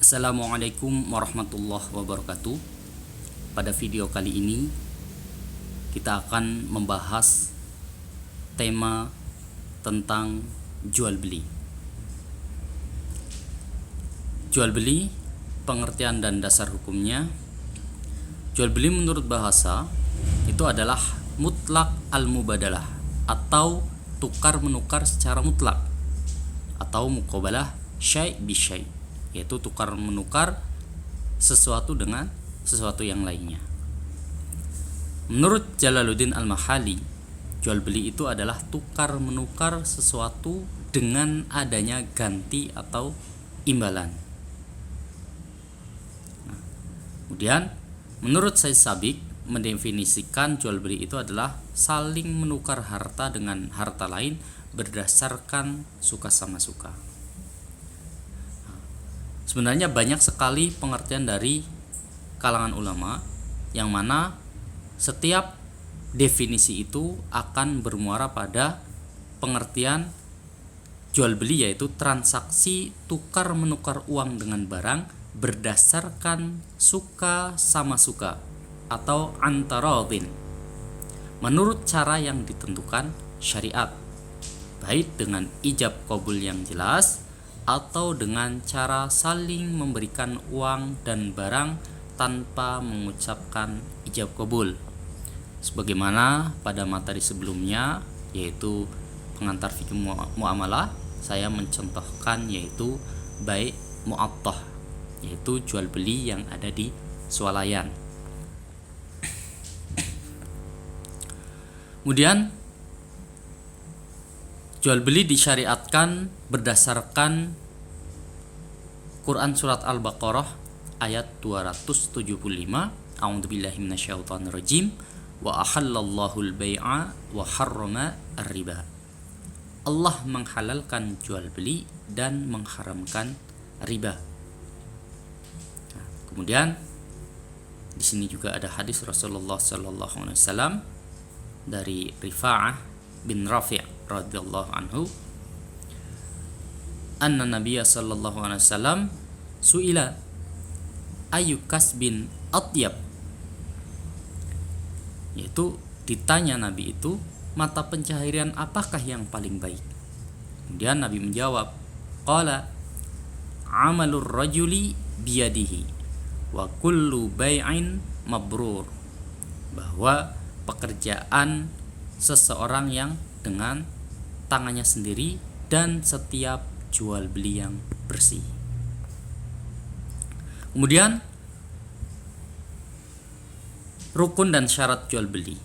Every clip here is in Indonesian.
Assalamualaikum warahmatullahi wabarakatuh. Pada video kali ini kita akan membahas tema tentang jual beli. Jual beli, pengertian dan dasar hukumnya. Jual beli menurut bahasa itu adalah mutlak al-mubadalah atau tukar menukar secara mutlak, atau muqabalah syai' bi syai', yaitu tukar menukar sesuatu dengan sesuatu yang lainnya. Menurut Jalaluddin Al-Mahali, jual beli itu adalah tukar menukar sesuatu dengan adanya ganti atau imbalan. Kemudian menurut Said Sabiq mendefinisikan jual beli itu adalah saling menukar harta dengan harta lain berdasarkan suka sama suka. Sebenarnya banyak sekali pengertian dari kalangan ulama, yang mana setiap definisi itu akan bermuara pada pengertian jual beli, yaitu transaksi tukar menukar uang dengan barang berdasarkan suka sama suka atau antaradin menurut cara yang ditentukan syariat, baik dengan ijab qabul yang jelas atau dengan cara saling memberikan uang dan barang tanpa mengucapkan ijab qabul. Sebagaimana pada materi sebelumnya, yaitu pengantar fikih muamalah, saya mencontohkan yaitu bai' mu'attah, yaitu jual beli yang ada di swalayan. Kemudian jual beli disyariatkan berdasarkan Quran surat Al-Baqarah ayat 275. A'udzubillahi minasyaitonirrajim. Wa ahallallahu al-bai'a wa harrama ar-riba. Allah menghalalkan jual beli dan mengharamkan riba. Nah, kemudian di sini juga ada hadis Rasulullah sallallahu alaihi wasallam dari Rifa'ah bin Rafi' radhiyallahu anhu, anna nabiyya sallallahu alaihi wasallam su'ila ayu kasbin atyab, yaitu ditanya Nabi itu, mata pencaharian apakah yang paling baik? Kemudian Nabi menjawab, qala amalur rajuli biyadihi wa kullu bai'in mabrur, bahwa pekerjaan seseorang yang dengan tangannya sendiri dan setiap jual beli yang bersih. Kemudian rukun dan syarat jual beli.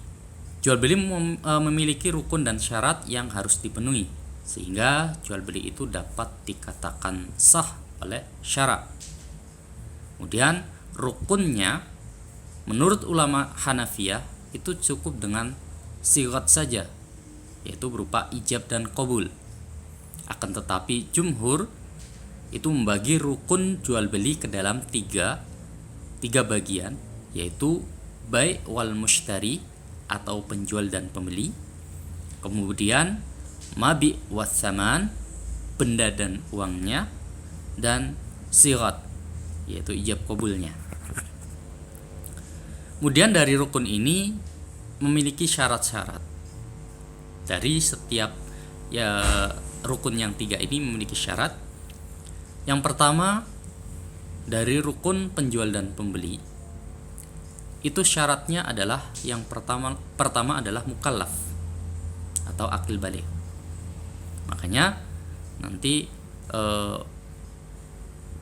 Jual beli memiliki rukun dan syarat yang harus dipenuhi sehingga jual beli itu dapat dikatakan sah oleh syarak. Kemudian rukunnya menurut ulama Hanafiyah itu cukup dengan sigat saja, yaitu berupa ijab dan qabul. Akan tetapi jumhur itu membagi rukun jual beli ke dalam tiga bagian, yaitu bai' wal mushtari atau penjual dan pembeli, kemudian mabi' was saman, benda dan uangnya, dan sigat, yaitu ijab qabulnya. Kemudian dari rukun ini memiliki syarat-syarat. Dari setiap rukun yang tiga ini memiliki syarat. Yang pertama, dari rukun penjual dan pembeli, itu syaratnya adalah yang pertama adalah mukallaf atau akil baligh. Makanya nanti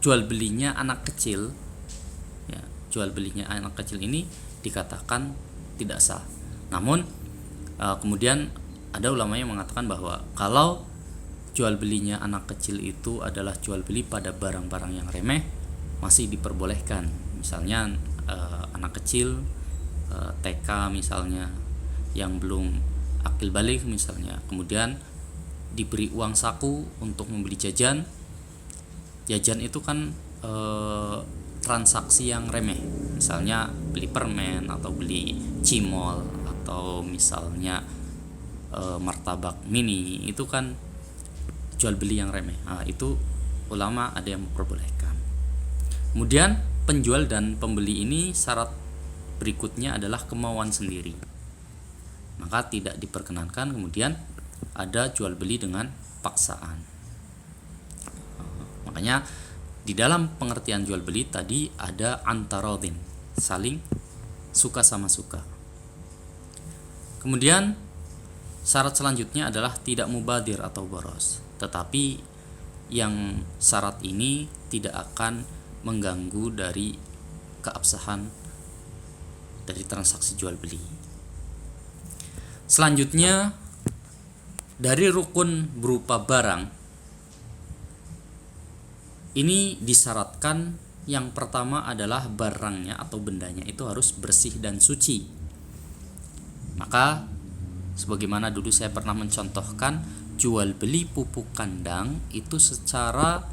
jual belinya anak kecil, ya, jual belinya anak kecil ini dikatakan tidak sah. Namun kemudian ada ulama yang mengatakan bahwa kalau jual belinya anak kecil itu adalah jual beli pada barang-barang yang remeh, masih diperbolehkan. Misalnya anak kecil TK misalnya yang belum akil baligh misalnya, kemudian diberi uang saku untuk membeli jajan. Jajan itu kan transaksi yang remeh, misalnya beli permen atau beli cimol atau misalnya martabak mini, itu kan jual beli yang remeh. Nah, itu ulama ada yang memperbolehkan. Kemudian penjual dan pembeli ini syarat berikutnya adalah kemauan sendiri. Maka tidak diperkenankan kemudian ada jual beli dengan paksaan. Makanya di dalam pengertian jual beli tadi ada antarodin, saling suka sama suka. Kemudian syarat selanjutnya adalah tidak mubadir atau boros. Tetapi yang syarat ini tidak akan mengganggu dari keabsahan dari transaksi jual beli. Selanjutnya dari rukun berupa barang ini disyaratkan yang pertama adalah barangnya atau bendanya itu harus bersih dan suci. Maka sebagaimana dulu saya pernah mencontohkan, jual beli pupuk kandang itu secara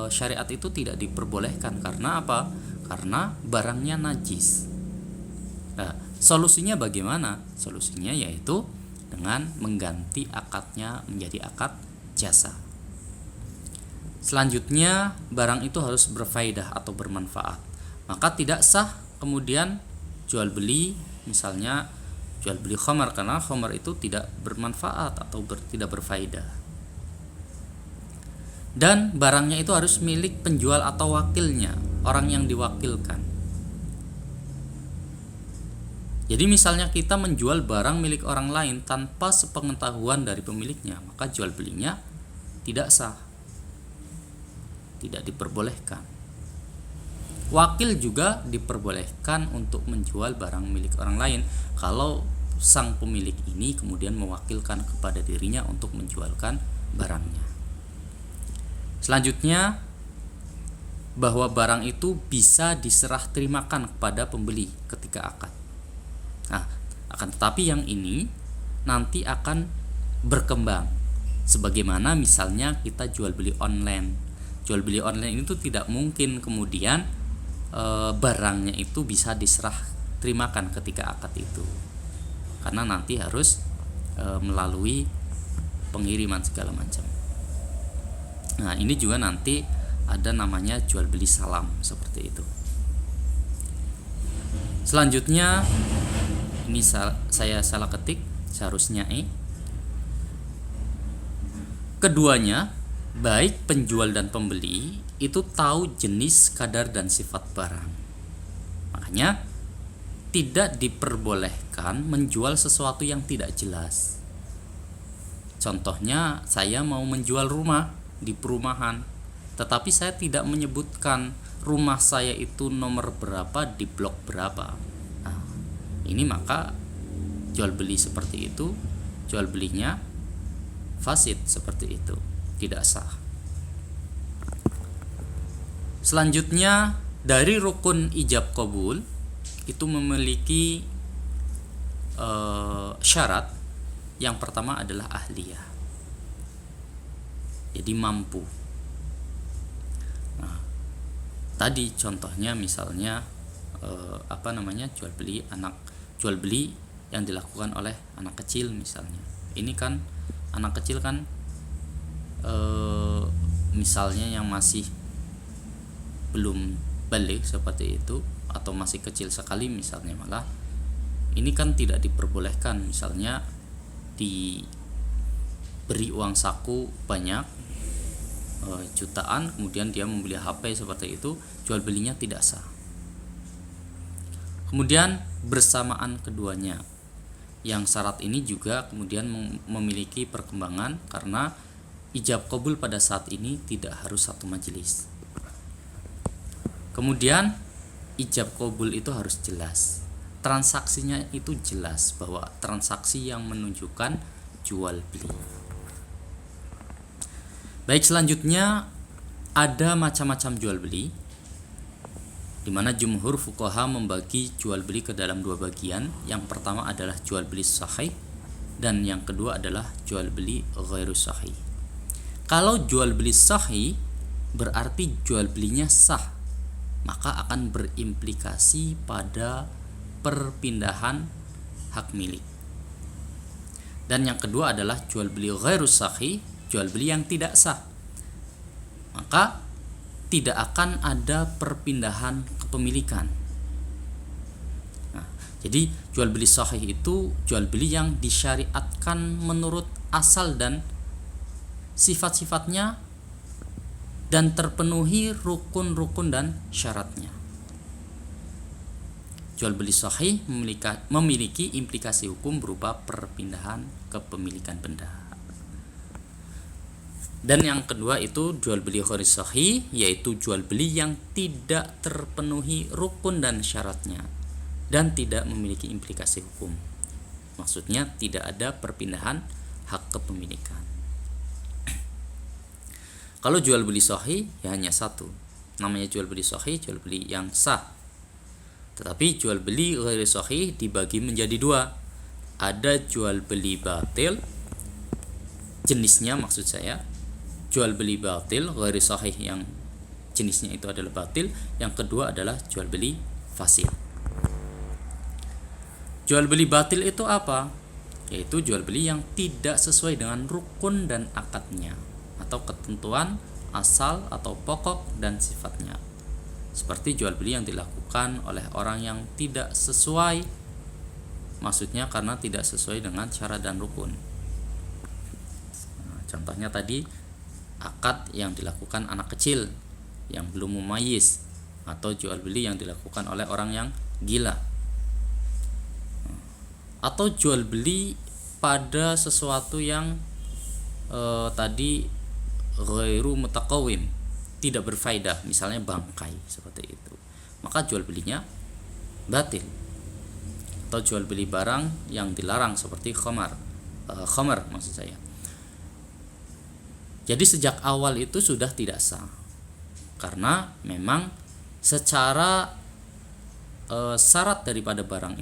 syariat itu tidak diperbolehkan. Karena apa? Karena barangnya najis. Nah, solusinya bagaimana? Solusinya yaitu dengan mengganti akadnya menjadi akad jasa. Selanjutnya barang itu harus berfaedah atau bermanfaat. Maka tidak sah kemudian jual beli, misalnya jual beli khamar, karena khamar itu tidak bermanfaat atau tidak berfaedah. Dan barangnya itu harus milik penjual atau wakilnya, orang yang diwakilkan. Jadi misalnya kita menjual barang milik orang lain tanpa sepengetahuan dari pemiliknya, maka jual belinya tidak sah, tidak diperbolehkan. Wakil juga diperbolehkan untuk menjual barang milik orang lain kalau sang pemilik ini kemudian mewakilkan kepada dirinya untuk menjualkan barangnya. Selanjutnya, bahwa barang itu bisa diserah terimakan kepada pembeli ketika akad. Nah, akan tetapi yang ini nanti akan berkembang. Sebagaimana misalnya kita jual beli online. Jual beli online itu tidak mungkin kemudian barangnya itu bisa diserah terimakan ketika akad itu. Karena nanti harus melalui pengiriman segala macam. Nah, ini juga nanti ada namanya jual beli salam seperti itu. Selanjutnya ini saya salah ketik, seharusnya keduanya baik penjual dan pembeli itu tahu jenis, kadar dan sifat barang. Makanya tidak diperbolehkan menjual sesuatu yang tidak jelas. Contohnya, saya mau menjual rumah di perumahan, tetapi saya tidak menyebutkan rumah saya itu nomor berapa di blok berapa. Nah, ini maka jual beli seperti itu, jual belinya fasid seperti itu, tidak sah. Selanjutnya dari rukun ijab qabul itu memiliki syarat. Yang pertama adalah ahliyah, jadi mampu. Nah, tadi contohnya misalnya jual beli yang dilakukan oleh anak kecil misalnya. Ini kan anak kecil kan misalnya yang masih belum balik seperti itu atau masih kecil sekali misalnya, malah ini kan tidak diperbolehkan. Misalnya diberi uang saku banyak jutaan, kemudian dia membeli HP seperti itu, jual belinya tidak sah. Kemudian bersamaan keduanya, yang syarat ini juga kemudian memiliki perkembangan karena ijab qabul pada saat ini tidak harus satu majelis. Kemudian ijab qabul itu harus jelas, transaksinya itu jelas bahwa transaksi yang menunjukkan jual beli. Baik, selanjutnya ada macam-macam jual beli, di mana jumhur fuqaha membagi jual beli ke dalam dua bagian. Yang pertama adalah jual beli sahih dan yang kedua adalah jual beli ghairu sahih. Kalau jual beli sahih berarti jual belinya sah, maka akan berimplikasi pada perpindahan hak milik. Dan yang kedua adalah jual beli ghairu sahih, jual beli yang tidak sah. Maka tidak akan ada perpindahan kepemilikan. Nah, jadi jual beli sahih itu jual beli yang disyariatkan menurut asal dan sifat-sifatnya dan terpenuhi rukun-rukun dan syaratnya. Jual beli sahih memiliki implikasi hukum berupa perpindahan kepemilikan benda. Dan yang kedua itu jual beli ghairi sahih, yaitu jual beli yang tidak terpenuhi rukun dan syaratnya dan tidak memiliki implikasi hukum. Maksudnya tidak ada perpindahan hak kepemilikan. Kalau jual beli sahih ya hanya satu, namanya jual beli sahih, jual beli yang sah. Tetapi jual beli ghairi sahih dibagi menjadi dua. Ada jual beli batil, jenisnya maksud saya, jual beli batil ghairi sahih yang jenisnya itu adalah batil. Yang kedua adalah jual beli fasid. Jual beli batil itu apa? Yaitu jual beli yang tidak sesuai dengan rukun dan akadnya, atau ketentuan asal atau pokok dan sifatnya. Seperti jual beli yang dilakukan oleh orang yang tidak sesuai, maksudnya karena tidak sesuai dengan syarat dan rukun. Nah, contohnya tadi akad yang dilakukan anak kecil yang belum mumayyiz, atau jual beli yang dilakukan oleh orang yang gila, atau jual beli pada sesuatu yang tadi ghairu mutaqawim, tidak berfaedah, misalnya bangkai seperti itu, maka jual belinya batil. Atau jual beli barang yang dilarang seperti khamar maksud saya. Jadi sejak awal itu sudah tidak sah, karena memang secara syarat daripada barang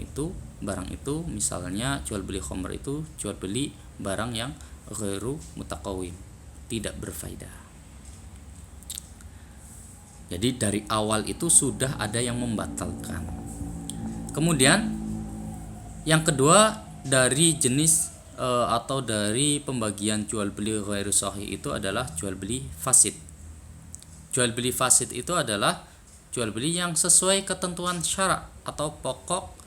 itu misalnya jual beli khamar itu jual beli barang yang ghairu mutaqawim, tidak berfaedah. Jadi dari awal itu sudah ada yang membatalkan. Kemudian yang kedua dari jenis atau dari pembagian jual beli ghairu sahih itu adalah jual beli fasid. Jual beli fasid itu adalah jual beli yang sesuai ketentuan syarat atau pokok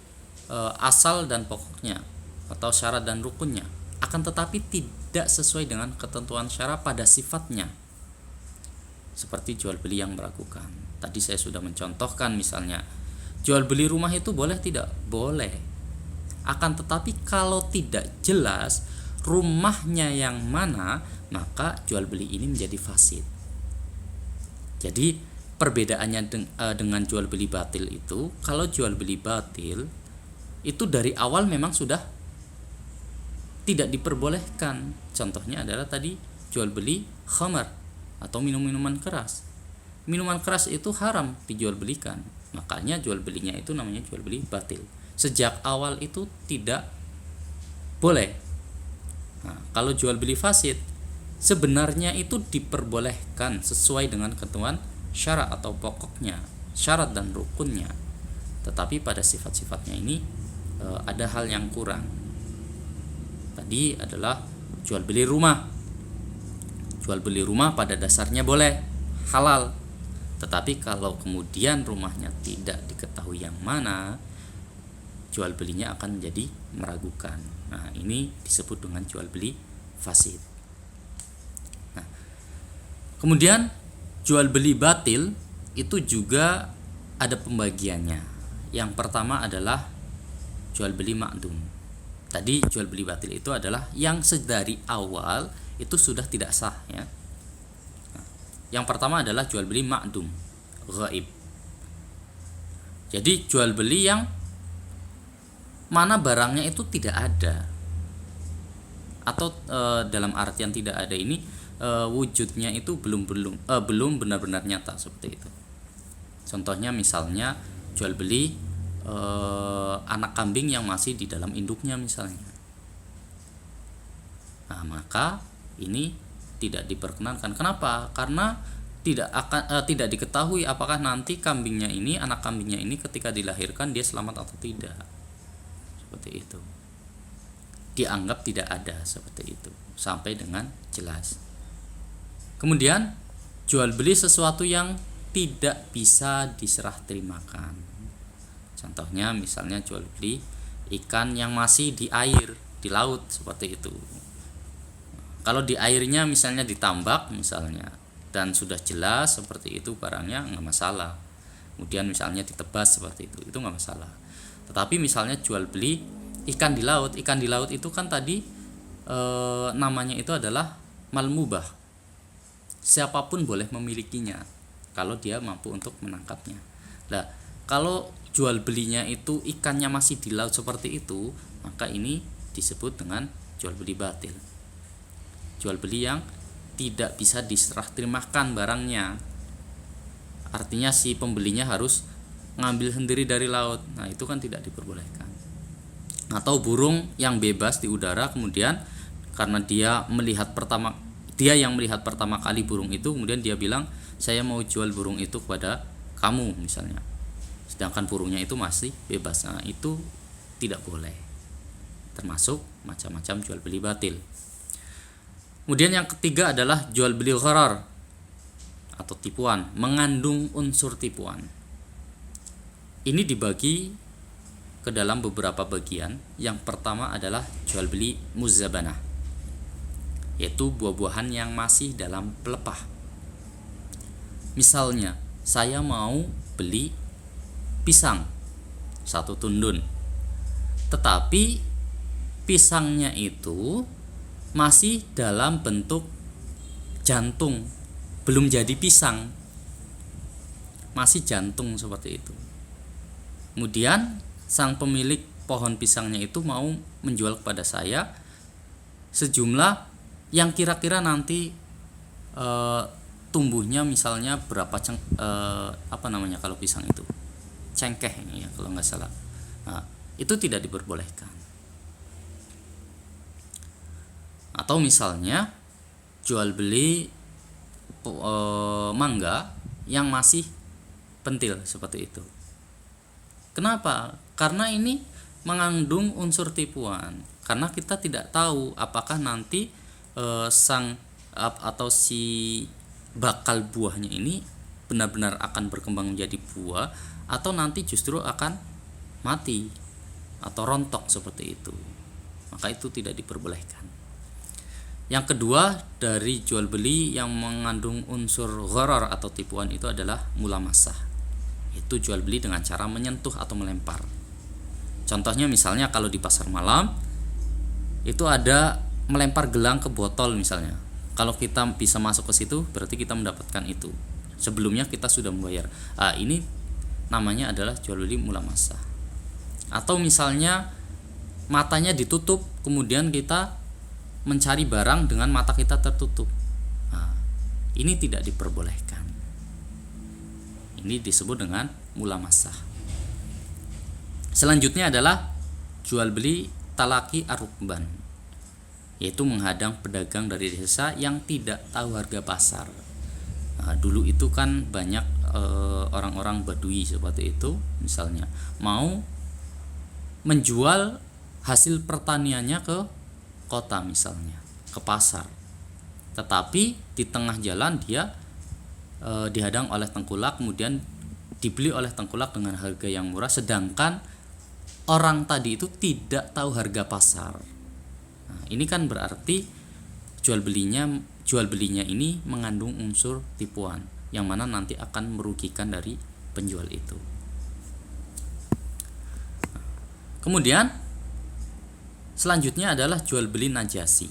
asal dan pokoknya, atau syarat dan rukunnya, akan tetapi tidak sesuai dengan ketentuan syarat pada sifatnya. Seperti jual beli yang meragukan. Tadi saya sudah mencontohkan, misalnya jual beli rumah itu boleh tidak? Boleh. Akan tetapi kalau tidak jelas rumahnya yang mana, maka jual beli ini menjadi fasid. Jadi perbedaannya dengan jual beli batil itu, kalau jual beli batil itu dari awal memang sudah tidak diperbolehkan. Contohnya adalah tadi jual beli khamar atau minuman keras. Minuman keras itu haram dijual belikan, makanya jual belinya itu namanya jual beli batil. Sejak awal itu tidak boleh. Nah, kalau jual beli fasid sebenarnya itu diperbolehkan sesuai dengan ketentuan syarat atau pokoknya, syarat dan rukunnya. Tetapi pada sifat-sifatnya ini ada hal yang kurang. Tadi adalah jual beli rumah. Jual beli rumah pada dasarnya boleh, halal. Tetapi kalau kemudian rumahnya tidak diketahui yang mana, jual belinya akan menjadi meragukan. Nah, ini disebut dengan jual beli fasid. Nah, kemudian jual beli batil itu juga ada pembagiannya. Yang pertama adalah jual beli ma'dum. Tadi jual beli batil itu adalah yang sedari awal itu sudah tidak sah, ya. Nah, yang pertama adalah jual beli ma'dum, ghaib. Jadi jual beli yang mana barangnya itu tidak ada, atau dalam artian tidak ada ini wujudnya itu belum benar-benar nyata, seperti itu. Contohnya misalnya jual beli anak kambing yang masih di dalam induknya misalnya. Nah, maka ini tidak diperkenankan. Kenapa? Karena tidak diketahui apakah nanti anak kambingnya ini ketika dilahirkan dia selamat atau tidak. Seperti itu. Dianggap tidak ada, seperti itu, sampai dengan jelas. Kemudian jual beli sesuatu yang tidak bisa diserah terimakan. Contohnya misalnya jual beli ikan yang masih di air, di laut seperti itu. Kalau di airnya misalnya ditambak misalnya dan sudah jelas seperti itu barangnya nggak masalah. Kemudian misalnya ditebas seperti itu nggak masalah. Tetapi misalnya jual beli ikan di laut itu kan tadi namanya itu adalah malmubah. Siapapun boleh memilikinya kalau dia mampu untuk menangkapnya. Nah, kalau jual belinya itu ikannya masih di laut seperti itu, maka ini disebut dengan jual beli batil. Jual beli yang tidak bisa diserah terimakan barangnya. Artinya si pembelinya harus ngambil sendiri dari laut. Nah, itu kan tidak diperbolehkan. Atau burung yang bebas di udara, kemudian karena dia yang melihat pertama kali burung itu, kemudian dia bilang, saya mau jual burung itu kepada kamu misalnya, sedangkan burungnya itu masih bebas. Nah, itu tidak boleh, termasuk macam-macam jual beli batil. Kemudian yang ketiga adalah jual beli gharar atau tipuan, mengandung unsur tipuan. Ini dibagi ke dalam beberapa bagian. Yang pertama adalah jual beli muzzabanah, yaitu buah-buahan yang masih dalam pelepah. Misalnya, saya mau beli pisang 1 tundun, tetapi pisangnya itu masih dalam bentuk jantung, belum jadi pisang, masih jantung seperti itu. Kemudian sang pemilik pohon pisangnya itu mau menjual kepada saya sejumlah yang kira-kira nanti tumbuhnya misalnya berapa kalau pisang itu cengkeh ya kalau nggak salah. Nah, itu tidak diperbolehkan. Atau misalnya jual beli mangga yang masih pentil seperti itu. Kenapa? Karena ini mengandung unsur tipuan. Karena kita tidak tahu apakah nanti si bakal buahnya ini benar-benar akan berkembang menjadi buah atau nanti justru akan mati atau rontok seperti itu. Maka itu tidak diperbolehkan. Yang kedua dari jual beli yang mengandung unsur gharar atau tipuan itu adalah mulamasah. Itu jual beli dengan cara menyentuh atau melempar. Contohnya misalnya kalau di pasar malam itu ada melempar gelang ke botol misalnya. Kalau kita bisa masuk ke situ berarti kita mendapatkan itu. Sebelumnya kita sudah membayar. Ini namanya adalah jual beli mulamasah. Atau misalnya matanya ditutup, kemudian kita mencari barang dengan mata kita tertutup. Ini tidak diperbolehkan. Ini disebut dengan mulamasah. Selanjutnya adalah jual beli talaki ar-rukban, yaitu menghadang pedagang dari desa yang tidak tahu harga pasar. Dulu itu kan banyak orang-orang Badui seperti itu, misalnya mau menjual hasil pertaniannya ke kota misalnya, ke pasar. Tetapi di tengah jalan dia dihadang oleh tengkulak, kemudian dibeli oleh tengkulak dengan harga yang murah, sedangkan orang tadi itu tidak tahu harga pasar. Ini kan berarti jual belinya ini mengandung unsur tipuan, yang mana nanti akan merugikan dari penjual itu. Kemudian selanjutnya adalah jual beli najasi,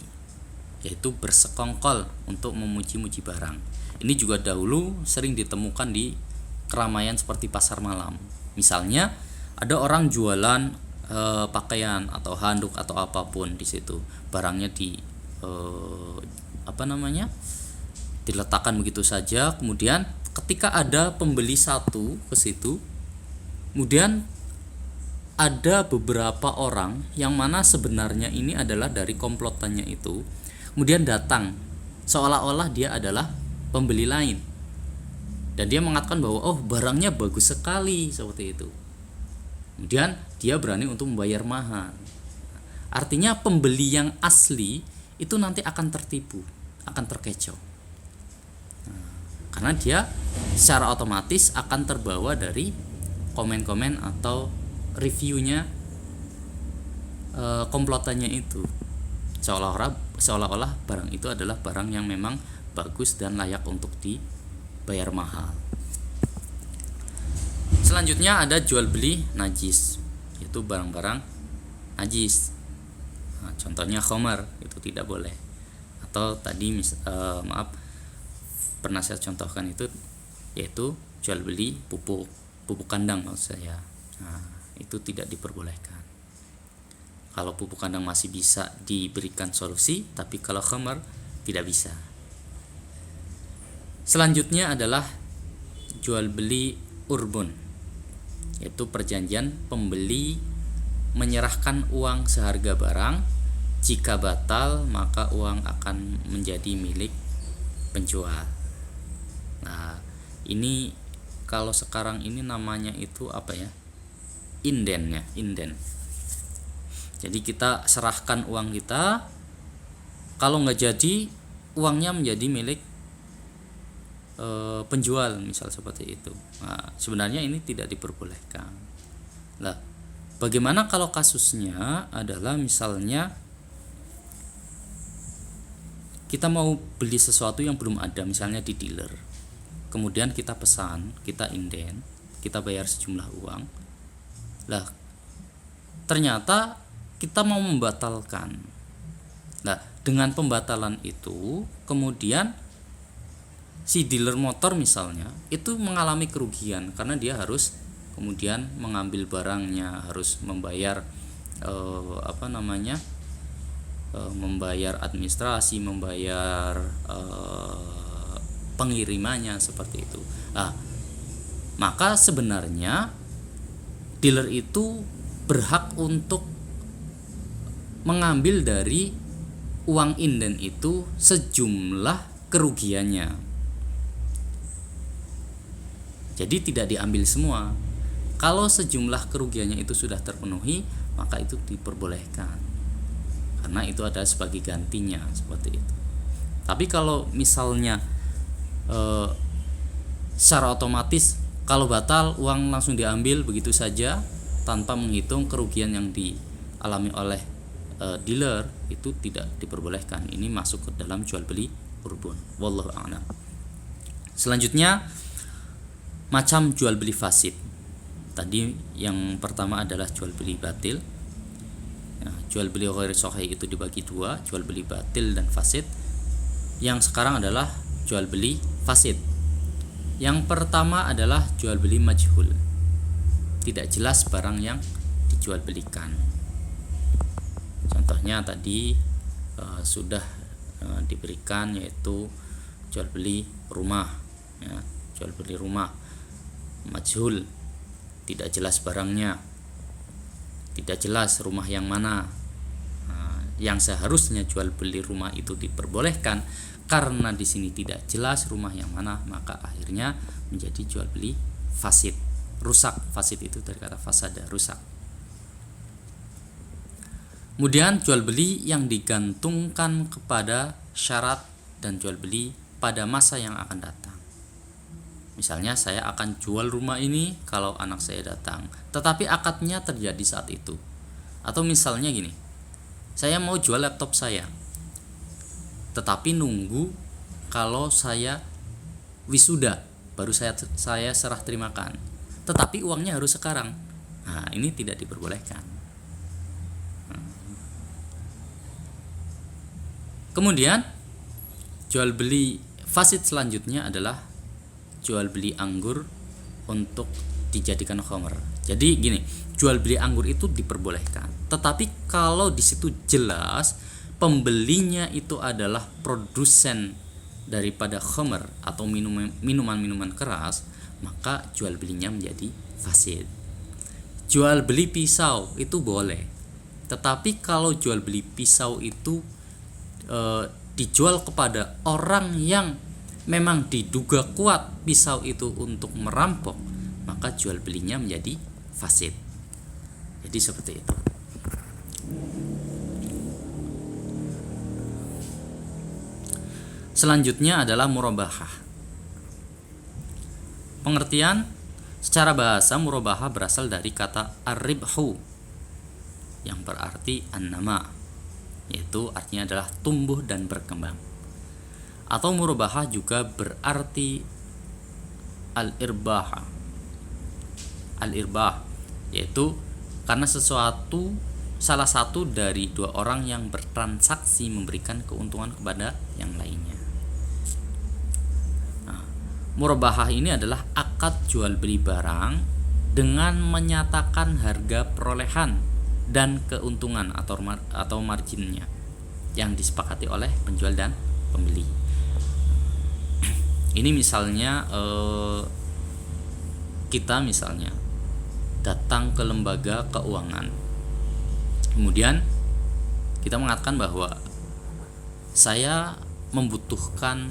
yaitu bersekongkol untuk memuji-muji barang. Ini juga dahulu sering ditemukan di keramaian seperti pasar malam. Misalnya ada orang jualan pakaian atau handuk atau apapun di situ, barangnya diletakkan begitu saja. Kemudian ketika ada pembeli satu ke situ, kemudian ada beberapa orang yang mana sebenarnya ini adalah dari komplotannya itu, kemudian datang seolah-olah dia adalah pembeli lain, dan dia mengatakan bahwa barangnya bagus sekali seperti itu. Kemudian dia berani untuk membayar mahal. Artinya pembeli yang asli itu nanti akan tertipu, akan terkecoh. karena dia secara otomatis akan terbawa dari komen-komen atau reviewnya komplotannya itu, seolah-olah barang itu adalah barang yang memang bagus dan layak untuk dibayar mahal. Selanjutnya ada jual beli najis, yaitu barang-barang najis. Nah, contohnya khamar itu tidak boleh. Atau tadi pernah saya contohkan itu yaitu jual beli pupuk kandang maksud saya. Nah, itu tidak diperbolehkan. Kalau pupuk kandang masih bisa diberikan solusi, tapi kalau khamar tidak bisa. Selanjutnya adalah jual beli urbun, yaitu perjanjian pembeli menyerahkan uang seharga barang. Jika batal, maka uang akan menjadi milik penjual. Nah, ini kalau sekarang ini namanya itu apa ya? Inden. Jadi kita serahkan uang kita, kalau nggak jadi uangnya menjadi milik penjual, misal seperti itu. Nah, sebenarnya ini tidak diperbolehkan. Lah, bagaimana kalau kasusnya adalah misalnya kita mau beli sesuatu yang belum ada, misalnya di dealer, kemudian kita pesan, kita inden, kita bayar sejumlah uang. Lah, ternyata kita mau membatalkan. Nah, dengan pembatalan itu kemudian si dealer motor misalnya itu mengalami kerugian karena dia harus kemudian mengambil barangnya, harus membayar membayar administrasi, membayar pengirimannya seperti itu. Nah, maka sebenarnya dealer itu berhak untuk mengambil dari uang inden itu sejumlah kerugiannya. Jadi tidak diambil semua. Kalau sejumlah kerugiannya itu sudah terpenuhi, maka itu diperbolehkan, karena itu ada sebagai gantinya seperti itu. Tapi kalau misalnya secara otomatis kalau batal uang langsung diambil begitu saja tanpa menghitung kerugian yang dialami oleh dealer, itu tidak diperbolehkan. Ini masuk ke dalam jual beli urbun. Wallahu a'lam. Selanjutnya macam jual beli fasid. Tadi yang pertama adalah jual beli batil. Nah, jual beli ghairi sahih itu dibagi dua, jual beli batil dan fasid. Yang sekarang adalah jual beli fasid. Yang pertama adalah jual beli majhul. Tidak jelas barang yang dijual belikan. Contohnya tadi sudah diberikan, yaitu jual beli rumah, ya, jual beli rumah majhul, tidak jelas barangnya, tidak jelas rumah yang mana. Nah, yang seharusnya jual beli rumah itu diperbolehkan, karena di sini tidak jelas rumah yang mana, maka akhirnya menjadi jual beli fasid, rusak. Fasid itu dari kata fasada, rusak. Kemudian jual beli yang digantungkan kepada syarat dan jual beli pada masa yang akan datang. Misalnya saya akan jual rumah ini kalau anak saya datang, tetapi akadnya terjadi saat itu. Atau misalnya gini, saya mau jual laptop saya, tetapi nunggu kalau saya wisuda baru saya serah terimakan, tetapi uangnya harus sekarang. Nah, ini tidak diperbolehkan. Kemudian jual beli fasid selanjutnya adalah jual beli anggur untuk dijadikan khamr. Jadi gini, jual beli anggur itu diperbolehkan, tetapi kalau di situ jelas pembelinya itu adalah produsen daripada khamr atau minuman-minuman keras, maka jual belinya menjadi fasid. Jual beli pisau itu boleh, tetapi kalau jual beli pisau itu dijual kepada orang yang memang diduga kuat pisau itu untuk merampok, maka jual belinya menjadi fasid. Jadi seperti itu. Selanjutnya adalah murabahah. Pengertian secara bahasa murabahah berasal dari kata ar-ribhu yang berarti an-nama, yaitu artinya adalah tumbuh dan berkembang. Atau murabahah juga berarti al-irbah. Al-irbah yaitu karena salah satu dari dua orang yang bertransaksi memberikan keuntungan kepada yang lainnya. Murabahah ini adalah akad jual beli barang dengan menyatakan harga perolehan dan keuntungan atau marginnya yang disepakati oleh penjual dan pembeli. Ini misalnya kita misalnya datang ke lembaga keuangan, kemudian kita mengatakan bahwa saya membutuhkan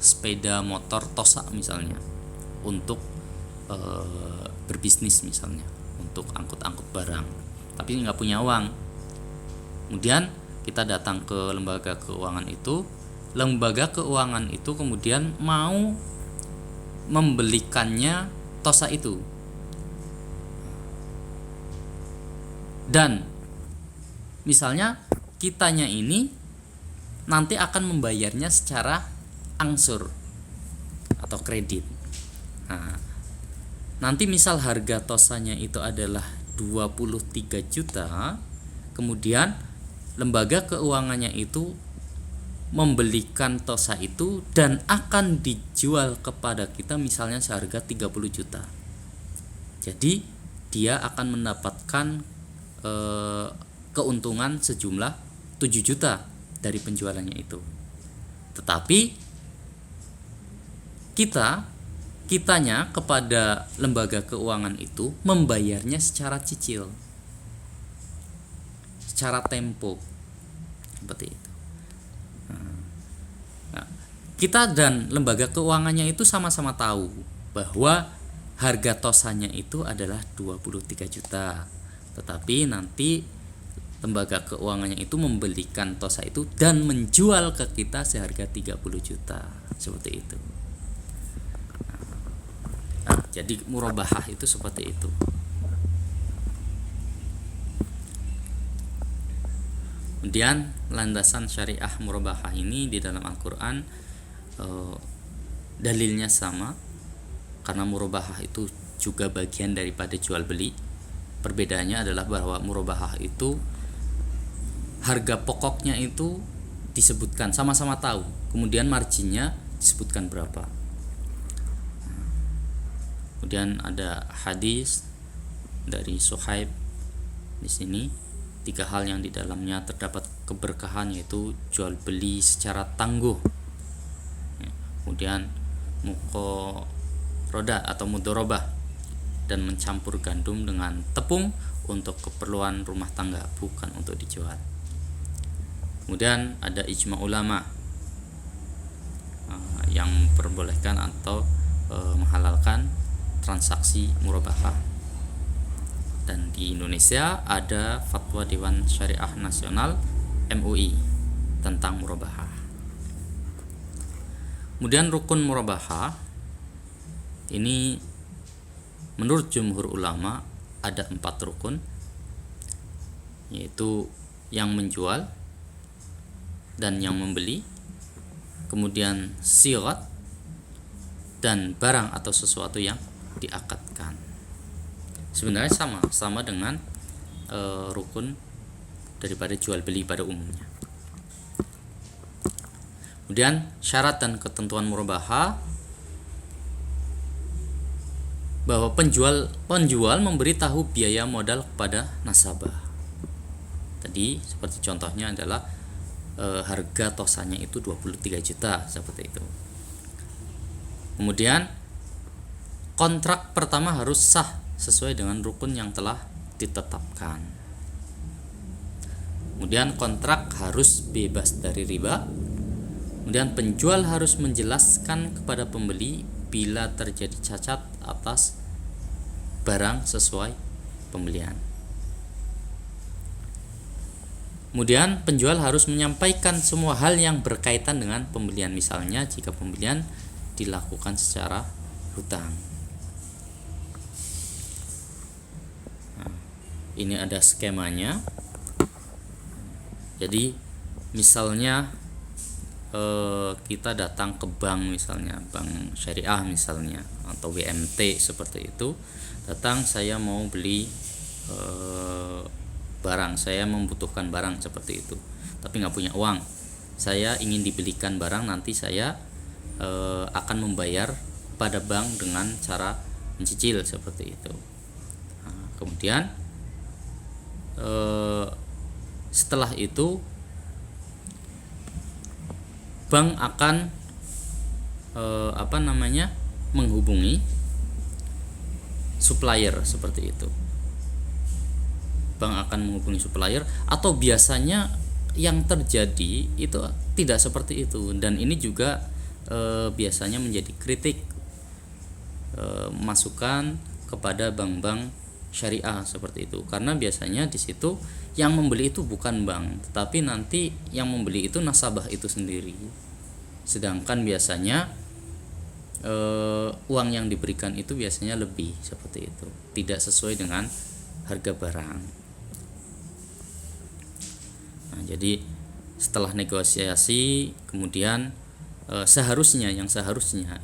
sepeda motor Tosa misalnya untuk berbisnis, misalnya untuk angkut-angkut barang, tapi nggak punya uang. Kemudian kita datang ke lembaga keuangan itu, kemudian mau membelikannya Tosa itu, dan misalnya kitanya ini nanti akan membayarnya secara angsur atau kredit. Nanti misal harga Tosanya itu adalah 23 juta, kemudian lembaga keuangannya itu membelikan Tosa itu dan akan dijual kepada kita misalnya seharga 30 juta. Jadi dia akan mendapatkan keuntungan sejumlah 7 juta dari penjualannya itu. Tetapi kitanya kepada lembaga keuangan itu membayarnya secara cicil, secara tempo, seperti itu. Kita dan lembaga keuangannya itu sama-sama tahu bahwa harga Tosanya itu adalah 23 juta, tetapi nanti lembaga keuangannya itu membelikan Tosa itu dan menjual ke kita seharga 30 juta, seperti itu. Jadi murabahah itu seperti itu. Kemudian landasan syariah murabahah ini di dalam Al-Quran dalilnya sama, karena murabahah itu juga bagian daripada jual beli. Perbedaannya adalah bahwa murabahah itu harga pokoknya itu disebutkan, sama-sama tahu, kemudian marginnya disebutkan berapa. Kemudian ada hadis dari Suhaib di sini, 3 hal yang di dalamnya terdapat keberkahan, yaitu jual beli secara tangguh, kemudian muqorodah atau mudorobah, dan mencampur gandum dengan tepung untuk keperluan rumah tangga, bukan untuk dijual. Kemudian ada ijma ulama yang memperbolehkan atau menghalalkan transaksi murabahah. Dan di Indonesia ada fatwa Dewan Syariah Nasional MUI tentang murabahah. Kemudian rukun murabahah ini menurut jumhur ulama ada 4 rukun, yaitu yang menjual dan yang membeli, kemudian sirat, dan barang atau sesuatu yang diakadkan. Sebenarnya sama dengan rukun daripada jual beli pada umumnya. Kemudian syarat dan ketentuan murabahah, bahwa penjual memberitahu biaya modal kepada nasabah. Tadi seperti contohnya adalah harga Tosanya itu 23 juta, seperti itu. Kemudian kontrak pertama harus sah sesuai dengan rukun yang telah ditetapkan. Kemudian kontrak harus bebas dari riba. Kemudian penjual harus menjelaskan kepada pembeli bila terjadi cacat atas barang sesuai pembelian. Kemudian penjual harus menyampaikan semua hal yang berkaitan dengan pembelian, misalnya jika pembelian dilakukan secara hutang. Nah, ini ada skemanya. Jadi misalnya kita datang ke bank, misalnya bank syariah misalnya, atau WMT seperti itu. Datang, saya mau beli barang, saya membutuhkan barang seperti itu, tapi nggak punya uang. Saya ingin dibelikan barang, nanti saya akan membayar pada bank dengan cara mencicil seperti itu. Nah, kemudian setelah itu bank akan menghubungi supplier seperti itu. Bank akan menghubungi supplier, atau biasanya yang terjadi itu tidak seperti itu, dan ini juga biasanya menjadi kritik masukan kepada bank-bank syariah seperti itu, karena biasanya di situ yang membeli itu bukan bank, tetapi nanti yang membeli itu nasabah itu sendiri. Sedangkan biasanya uang yang diberikan itu biasanya lebih seperti itu, tidak sesuai dengan harga barang. Nah, jadi setelah negosiasi, kemudian seharusnya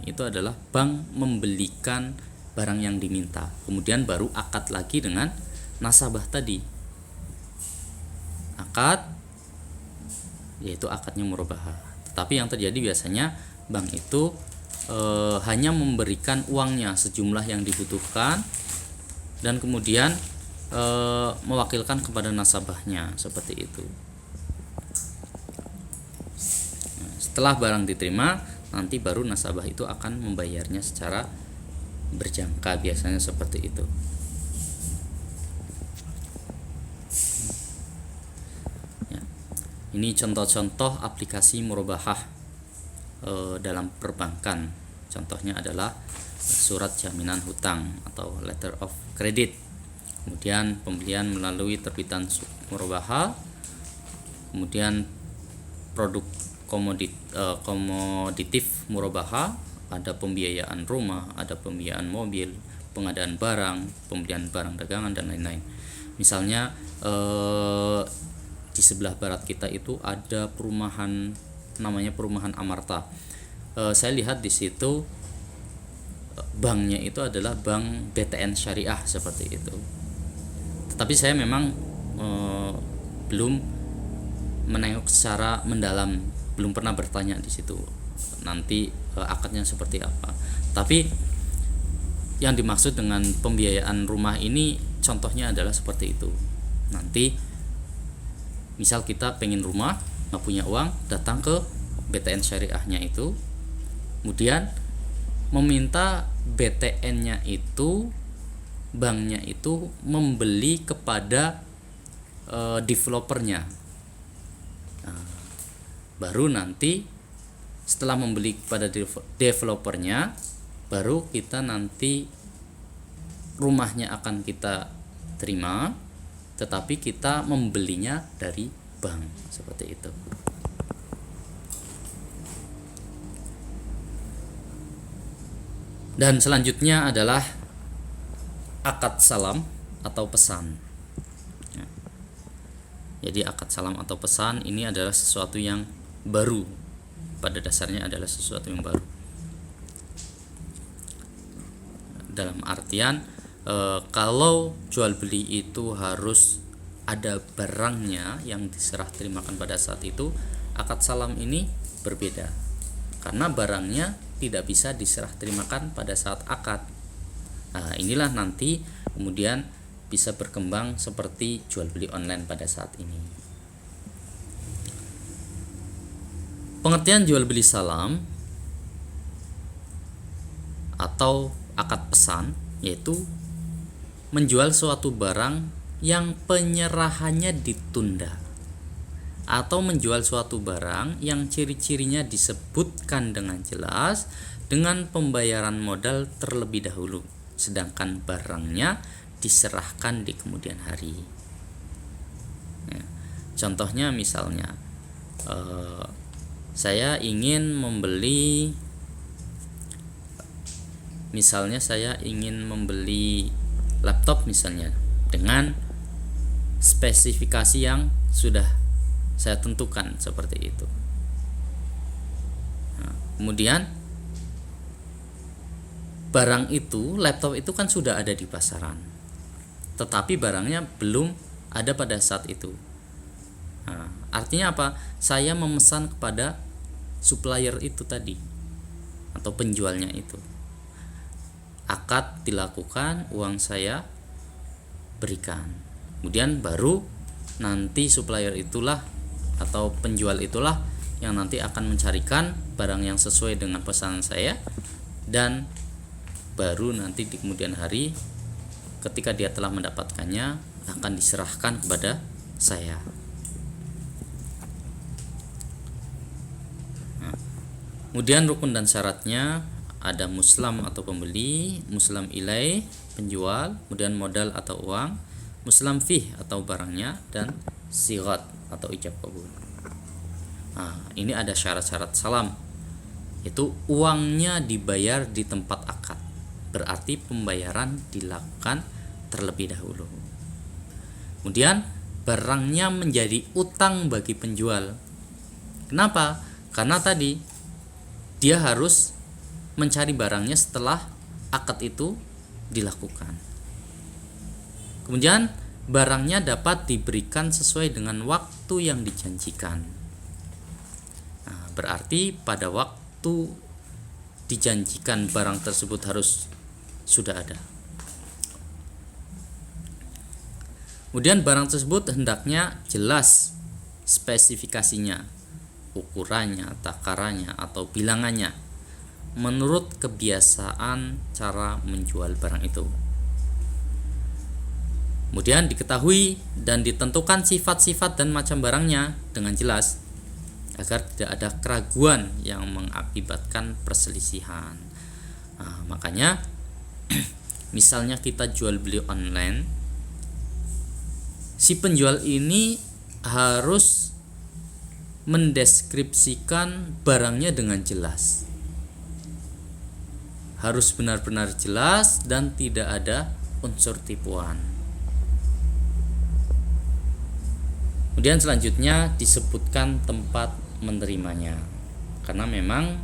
itu adalah bank membelikan barang yang diminta, kemudian baru akad lagi dengan nasabah tadi. Akad, yaitu akadnya murabahah. Tetapi yang terjadi biasanya bank itu hanya memberikan uangnya sejumlah yang dibutuhkan, dan kemudian mewakilkan kepada nasabahnya seperti itu. Nah, setelah barang diterima, nanti baru nasabah itu akan membayarnya secara berjangka, biasanya seperti itu. Ya. Ini contoh-contoh aplikasi murabahah dalam perbankan. Contohnya adalah surat jaminan hutang atau letter of credit, kemudian pembelian melalui terbitan murabahah, kemudian produk komoditif murabahah, ada pembiayaan rumah, ada pembiayaan mobil, pengadaan barang, pembelian barang dagangan, dan lain-lain. Misalnya di sebelah barat kita itu ada perumahan, namanya perumahan Amarta. Saya lihat di situ banknya itu adalah bank BTN Syariah seperti itu. Tetapi saya memang belum menengok secara mendalam, belum pernah bertanya di situ nanti akadnya seperti apa. Tapi yang dimaksud dengan pembiayaan rumah ini contohnya adalah seperti itu. Nanti misal kita pengen rumah, nggak punya uang, datang ke BTN syariahnya itu, kemudian meminta BTN-nya itu, banknya itu membeli kepada developernya. Nah, baru nanti setelah membeli kepada developernya, baru kita nanti rumahnya akan kita terima, tetapi kita membelinya dari bank seperti itu. Dan selanjutnya adalah akad salam atau pesan. Jadi akad salam atau pesan ini adalah sesuatu yang baru, pada dasarnya adalah sesuatu yang baru. Dalam artian kalau jual beli itu harus ada barangnya yang diserah terimakan pada saat itu, akad salam ini berbeda, karena barangnya tidak bisa diserah terimakan pada saat akad. Nah, inilah nanti kemudian bisa berkembang seperti jual beli online pada saat ini. Pengertian jual beli salam atau akad pesan yaitu menjual suatu barang yang penyerahannya ditunda, atau menjual suatu barang yang ciri-cirinya disebutkan dengan jelas dengan pembayaran modal terlebih dahulu, sedangkan barangnya diserahkan di kemudian hari. Nah, contohnya misalnya saya ingin membeli Misalnya saya ingin membeli laptop misalnya dengan spesifikasi yang sudah saya tentukan seperti itu. Nah, kemudian barang itu, laptop itu kan sudah ada di pasaran, tetapi barangnya belum ada pada saat itu. Nah, artinya apa? Saya memesan kepada supplier itu tadi atau penjualnya itu. Akad dilakukan, uang saya berikan. Kemudian baru nanti supplier itulah atau penjual itulah yang nanti akan mencarikan barang yang sesuai dengan pesanan saya, dan baru nanti di kemudian hari ketika dia telah mendapatkannya akan diserahkan kepada saya. Nah, kemudian rukun dan syaratnya ada muslam atau pembeli, muslam ilai penjual, kemudian modal atau uang, muslam fih atau barangnya, dan sigat atau ijab kabul. Nah, ini ada syarat-syarat salam. Itu uangnya dibayar di tempat akad. Berarti pembayaran dilakukan terlebih dahulu. Kemudian barangnya menjadi utang bagi penjual. Kenapa? Karena tadi dia harus mencari barangnya setelah akad itu dilakukan. Kemudian barangnya dapat diberikan sesuai dengan waktu yang dijanjikan. Nah, berarti pada waktu dijanjikan barang tersebut harus sudah ada. Kemudian barang tersebut hendaknya jelas spesifikasinya, ukurannya, takarannya atau bilangannya menurut kebiasaan cara menjual barang itu. Kemudian diketahui dan ditentukan sifat-sifat dan macam barangnya dengan jelas agar tidak ada keraguan yang mengakibatkan perselisihan. Nah, makanya misalnya kita jual beli online, si penjual ini harus mendeskripsikan barangnya dengan jelas. Harus benar-benar jelas dan tidak ada unsur tipuan. Kemudian selanjutnya disebutkan tempat menerimanya, karena memang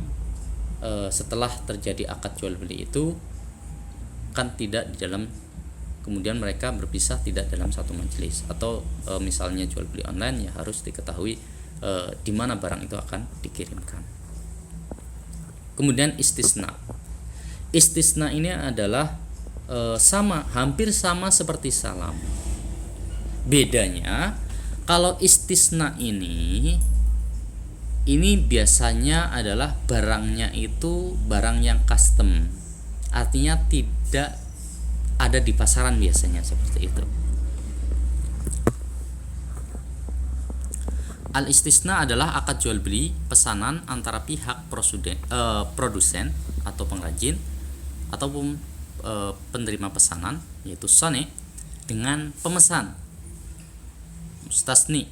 setelah terjadi akad jual beli itu kan tidak di dalam, kemudian mereka berpisah tidak dalam satu majelis, atau misalnya jual beli online ya harus diketahui di mana barang itu akan dikirimkan. Kemudian istisna. Istisna ini adalah hampir sama seperti salam. Bedanya kalau istisna ini biasanya adalah barangnya itu barang yang custom, artinya tidak ada di pasaran biasanya seperti itu. Al-istisna adalah akad jual beli pesanan antara pihak produsen atau pengrajin ataupun penerima pesanan yaitu sani dengan pemesan mustasni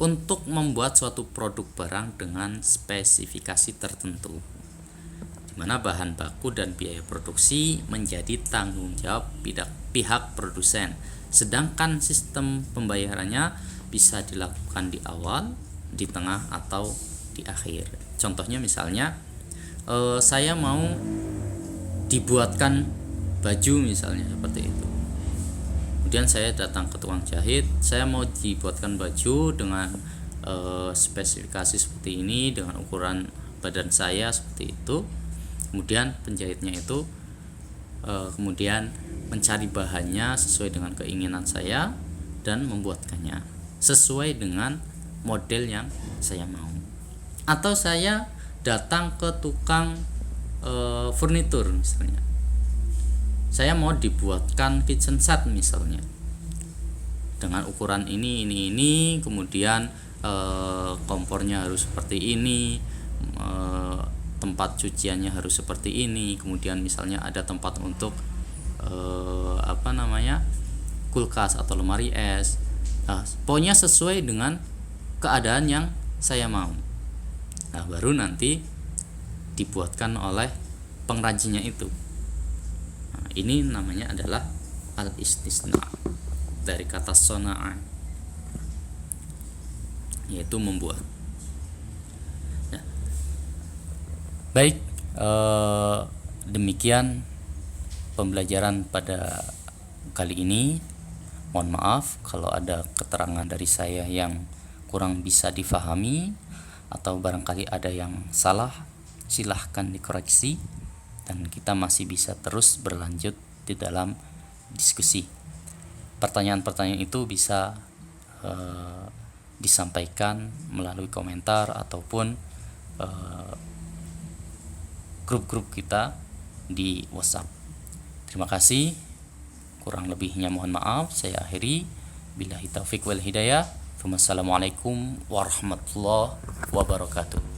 untuk membuat suatu produk barang dengan spesifikasi tertentu, di mana bahan baku dan biaya produksi menjadi tanggung jawab pihak produsen, sedangkan sistem pembayarannya bisa dilakukan di awal, di tengah, atau di akhir. Contohnya misalnya saya mau dibuatkan baju misalnya seperti itu. Kemudian saya datang ke tukang jahit, saya mau dibuatkan baju dengan spesifikasi seperti ini, dengan ukuran badan saya seperti itu. Kemudian penjahitnya itu kemudian mencari bahannya sesuai dengan keinginan saya dan membuatkannya sesuai dengan model yang saya mau. Atau saya datang ke tukang furnitur misalnya, saya mau dibuatkan kitchen set misalnya dengan ukuran ini, kemudian kompornya harus seperti ini, tempat cuciannya harus seperti ini, kemudian misalnya ada tempat untuk kulkas atau lemari es. Nah, pokoknya sesuai dengan keadaan yang saya mau. Nah, baru nanti dibuatkan oleh pengrajinnya itu. Nah, ini namanya adalah al-istisna dari kata sona'a, yaitu membuat. Nah, baik, demikian pembelajaran pada kali ini. Mohon maaf kalau ada keterangan dari saya yang kurang bisa difahami atau barangkali ada yang salah, silahkan dikoreksi dan kita masih bisa terus berlanjut di dalam diskusi. Pertanyaan-pertanyaan itu bisa disampaikan melalui komentar ataupun grup-grup kita di WhatsApp. Terima kasih. Kurang lebihnya mohon maaf. Saya akhiri. Billahi taufiq wal hidayah. Wassalamualaikum warahmatullahi wabarakatuh.